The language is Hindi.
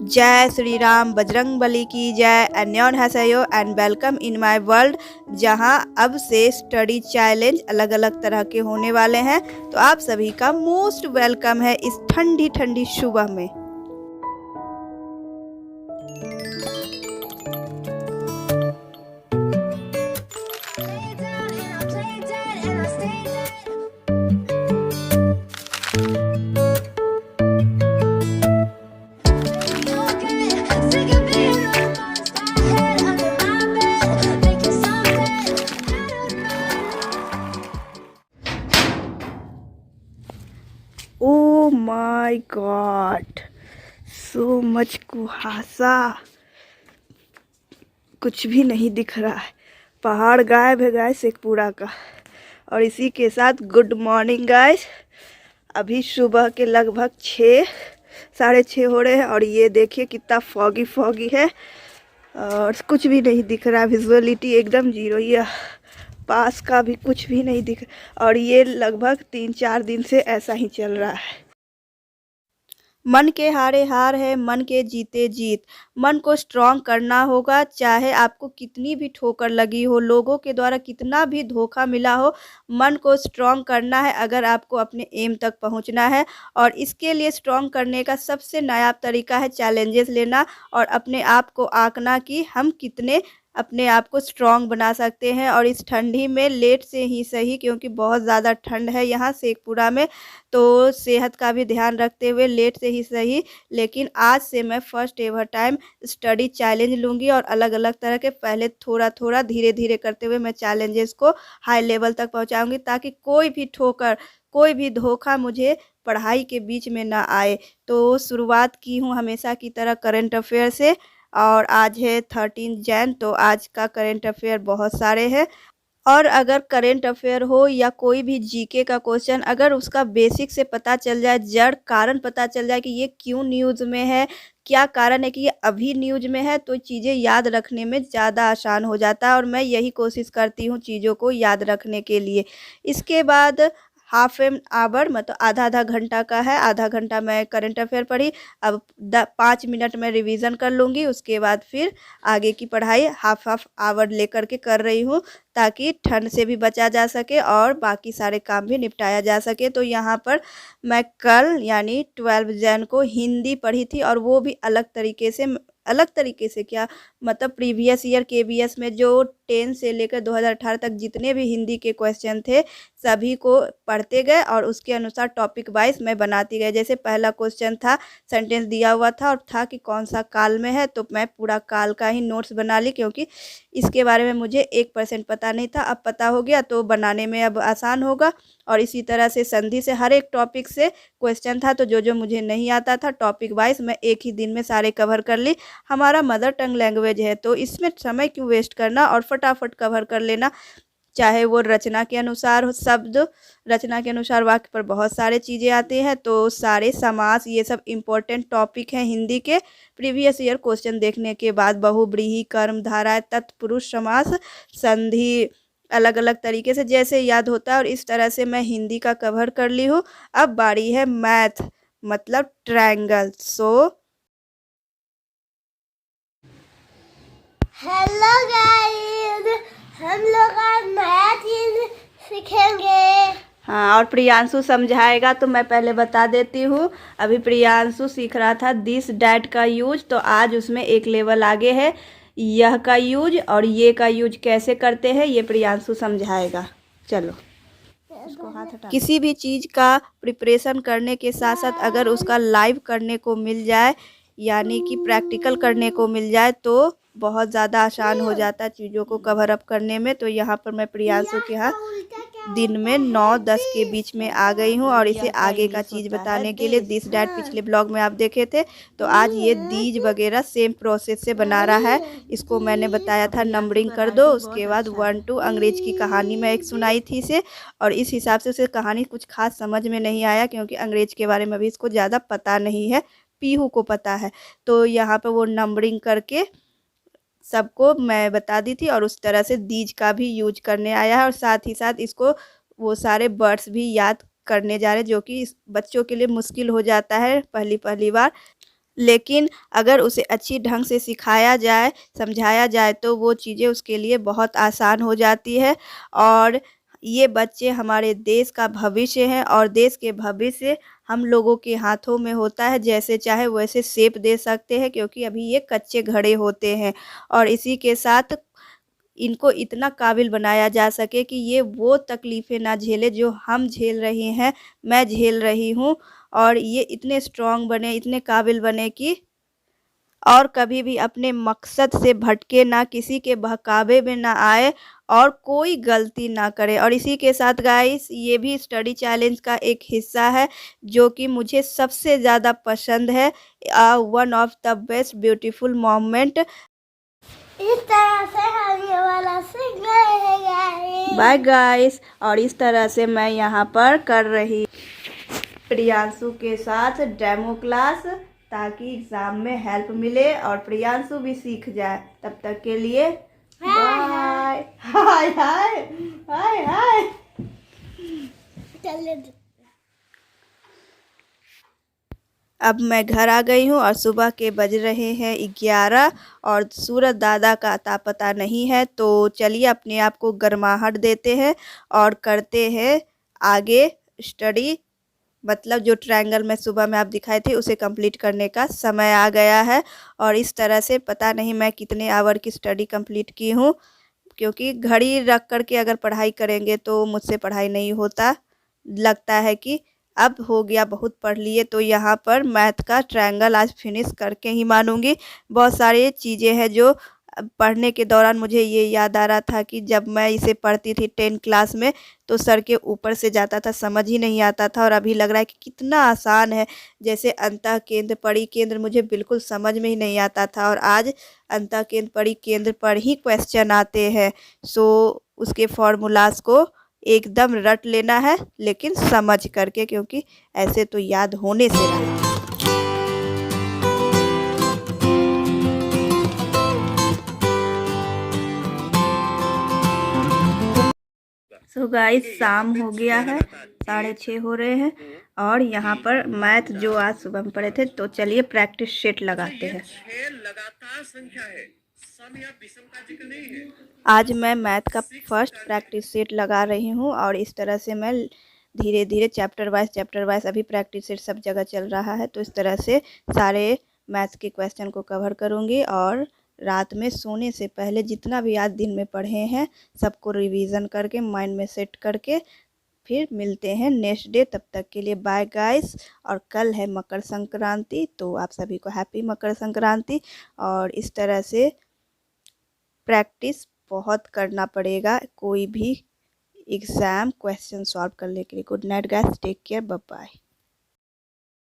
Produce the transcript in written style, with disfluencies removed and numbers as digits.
जय श्री राम, बजरंग बली की जय। अन्योन्हासेयो and welcome in my world, जहां अब से स्टडी चैलेंज अलग अलग तरह के होने वाले हैं। तो आप सभी का मोस्ट वेलकम है इस ठंडी ठंडी सुबह में। Oh my God, so much कुहासा, कुछ भी नहीं दिख रहा है। पहाड़ गायब है गाइस एक पूरा का। और इसी के साथ गुड मॉर्निंग गाइस। अभी सुबह के लगभग 6, 6:30 हो रहे हैं और ये देखिए कितना फॉगी फॉगी है और कुछ भी नहीं दिख रहा। विजुअलिटी एकदम जीरो, ये पास का भी कुछ भी नहीं दिख। और ये लगभग 3-4 दिन से ऐसा ही चल रहा है। मन के हारे हार है, मन के जीते जीत। मन को स्ट्रॉन्ग करना होगा, चाहे आपको कितनी भी ठोकर लगी हो, लोगों के द्वारा कितना भी धोखा मिला हो। मन को स्ट्रॉन्ग करना है अगर आपको अपने एम तक पहुंचना है। और इसके लिए स्ट्रॉन्ग करने का सबसे नायाब तरीका है चैलेंजेस लेना और अपने आप को आंकना कि हम कितने अपने आप को स्ट्रॉन्ग बना सकते हैं। और इस ठंडी में लेट से ही सही, क्योंकि बहुत ज़्यादा ठंड है यहाँ शेखपुरा में, तो सेहत का भी ध्यान रखते हुए लेट से ही सही। लेकिन आज से मैं first ever time study challenge लूँगी और अलग अलग तरह के, पहले थोड़ा थोड़ा धीरे धीरे करते हुए मैं चैलेंजेस को हाई लेवल तक पहुँचाऊँगी, ताकि कोई भी ठोकर, कोई भी धोखा मुझे पढ़ाई के बीच में ना आए। तो शुरुआत की हूँ हमेशा की तरह करंट अफेयर से। और आज है 13 जैन, तो आज का करंट अफेयर बहुत सारे हैं। और अगर करंट अफेयर हो या कोई भी जीके का क्वेश्चन, अगर उसका बेसिक से पता चल जाए, जड़ कारण पता चल जाए कि ये क्यों न्यूज़ में है, क्या कारण है कि ये अभी न्यूज़ में है, तो चीज़ें याद रखने में ज़्यादा आसान हो जाता है। और मैं यही कोशिश करती हूँ चीज़ों को याद रखने के लिए। इसके बाद हाफ एन आवर, मतलब आधा आधा घंटा का है, आधा घंटा मैं करंट अफेयर पढ़ी। अब 5 मिनट में रिवीजन कर लूँगी, उसके बाद फिर आगे की पढ़ाई हाफ हाफ आवर लेकर के कर रही हूँ, ताकि ठंड से भी बचा जा सके और बाकी सारे काम भी निपटाया जा सके। तो यहाँ पर मैं कल यानी 12 जैन को हिंदी पढ़ी थी, और वो भी अलग तरीके से क्या, मतलब प्रीवियस ईयर केबीएस में जो 10 से लेकर 2018 तक जितने भी हिंदी के क्वेश्चन थे, सभी को पढ़ते गए और उसके अनुसार टॉपिक वाइज मैं बनाती गई। जैसे पहला क्वेश्चन था, सेंटेंस दिया हुआ था और था कि कौन सा काल में है, तो मैं पूरा काल का ही नोट्स बना ली, क्योंकि इसके बारे में मुझे 1% पता नहीं था। अब पता हो गया तो बनाने में अब आसान होगा। और इसी तरह से संधि से हर एक टॉपिक से क्वेश्चन था, तो जो जो मुझे नहीं आता था टॉपिक वाइज मैं एक ही दिन में सारे कवर कर ली। हमारा मदर टंग लैंग्वेज है तो इसमें समय क्यों वेस्ट करना, और फटाफट कवर कर लेना। चाहे वो रचना के अनुसार हो, शब्द रचना के अनुसार वाक्य पर बहुत सारे चीज़ें आती हैं, तो सारे समास ये सब इम्पोर्टेंट टॉपिक हैं हिंदी के। प्रीवियस ईयर क्वेश्चन देखने के बाद बहुव्रीहि, कर्म धाराएं, तत्पुरुष समास, संधि, अलग अलग तरीके से जैसे याद होता है, और इस तरह से मैं हिंदी का कवर कर ली हूँ। अब बारी है मैथ, मतलब ट्रायंगल। हेलो गाइस, हम लोग आज नया चीज सीखेंगे। हाँ, और प्रियांशु समझाएगा, तो मैं पहले बता देती हूँ। अभी प्रियांशु सीख रहा था दिस डैट का यूज, तो आज उसमें एक लेवल आगे है यह का यूज, और ये का यूज कैसे करते हैं ये प्रियांशु समझाएगा। चलो, उसको हाथ हटा। किसी भी चीज़ का प्रिपरेशन करने के साथ साथ अगर उसका लाइव करने को मिल जाए, यानी कि प्रैक्टिकल करने को मिल जाए, तो बहुत ज़्यादा आसान हो जाता है चीज़ों को कवर अप करने में। तो यहाँ पर मैं प्रियांशु के यहाँ दिन में 9-10 के बीच में आ गई हूँ, और इसे आगे का चीज़ बताने के लिए दिस डैट पिछले ब्लॉग में आप देखे थे, तो आज ये दीज वगैरह सेम प्रोसेस से बना रहा है। इसको मैंने बताया था नंबरिंग कर दो, उसके बाद 1 to अंग्रेज की कहानी मैं एक सुनाई थी इसे, और इस हिसाब से उसे कहानी कुछ खास समझ में नहीं आया, क्योंकि अंग्रेज के बारे में भी इसको ज़्यादा पता नहीं है, पीहू को पता है। तो यहाँ पर वो नंबरिंग करके सबको मैं बता दी थी, और उस तरह से दीज का भी यूज करने आया है। और साथ ही साथ इसको वो सारे वर्ड्स भी याद करने जा रहे हैं, जो कि बच्चों के लिए मुश्किल हो जाता है पहली पहली बार। लेकिन अगर उसे अच्छी ढंग से सिखाया जाए, समझाया जाए तो वो चीज़ें उसके लिए बहुत आसान हो जाती है। और ये बच्चे हमारे देश का भविष्य हैं और देश के भविष्य हम लोगों के हाथों में होता है। जैसे चाहे वैसे शेप दे सकते हैं, क्योंकि अभी ये कच्चे घड़े होते हैं। और इसी के साथ इनको इतना काबिल बनाया जा सके कि ये वो तकलीफ़ें ना झेले जो हम झेल रहे हैं, मैं झेल रही हूँ। और ये इतने स्ट्रॉन्ग बने, इतने काबिल बने कि और कभी भी अपने मकसद से भटके ना, किसी के बहकावे में ना आए और कोई गलती ना करे। और इसी के साथ गाइस, ये भी स्टडी चैलेंज का एक हिस्सा है जो कि मुझे सबसे ज़्यादा पसंद है। One of the best beautiful moment. इस तरह से हम ये वाला सीख गए हैं गाइस। Bye guys. और इस तरह से मैं यहाँ पर कर रही प्रियांशु के साथ डेमो क्लास, ताकि एग्जाम में हेल्प मिले और प्रियांशु भी सीख जाए। तब तक के लिए बाय। हाय हाय हाय हाय। चले अब मैं घर आ गई हूँ और सुबह के बज रहे हैं 11 और सूरज दादा का अता पता नहीं है। तो चलिए अपने आप को गर्माहट देते हैं और करते हैं आगे स्टडी। मतलब जो ट्रायंगल में सुबह में आप दिखाए थे उसे कंप्लीट करने का समय आ गया है। और इस तरह से पता नहीं मैं कितने आवर की स्टडी कंप्लीट की हूँ, क्योंकि घड़ी रख कर के अगर पढ़ाई करेंगे तो मुझसे पढ़ाई नहीं होता। लगता है कि अब हो गया, बहुत पढ़ लिए। तो यहाँ पर मैथ का ट्रायंगल आज फिनिश करके ही मानूंगी। बहुत सारी चीज़ें हैं जो पढ़ने के दौरान मुझे ये याद आ रहा था कि जब मैं इसे पढ़ती थी 10 क्लास में तो सर के ऊपर से जाता था, समझ ही नहीं आता था। और अभी लग रहा है कि कितना आसान है। जैसे अंतः केंद्र परिकेंद्र मुझे बिल्कुल समझ में ही नहीं आता था, और आज अंतः केंद्र परिकेंद्र पर ही क्वेश्चन आते हैं। सो उसके फॉर्मूलाज को एकदम रट लेना है, लेकिन समझ करके, क्योंकि ऐसे तो याद होने से रहा। सो गाइस, शाम हो गया है, 6:30 हो रहे हैं। और यहाँ पर मैथ जो आज सुबह में पढ़े थे, तो चलिए प्रैक्टिस सेट लगाते हैं। लगातार संख्या है, सम या विषम का जिक्र नहीं है। आज मैं मैथ का फर्स्ट प्रैक्टिस सेट लगा रही हूँ और इस तरह से मैं धीरे धीरे चैप्टर वाइज अभी प्रैक्टिस सेट सब जगह चल रहा है। तो इस तरह से सारे मैथ्स के क्वेश्चन को कवर करूँगी और रात में सोने से पहले जितना भी आज दिन में पढ़े हैं सबको रिवीजन करके माइंड में सेट करके फिर मिलते हैं नेक्स्ट डे। तब तक के लिए बाय गाइस। और कल है मकर संक्रांति, तो आप सभी को हैप्पी मकर संक्रांति। और इस तरह से प्रैक्टिस बहुत करना पड़ेगा कोई भी एग्ज़ाम क्वेश्चन सॉल्व करने के लिए। Good night guys, take care, bye bye.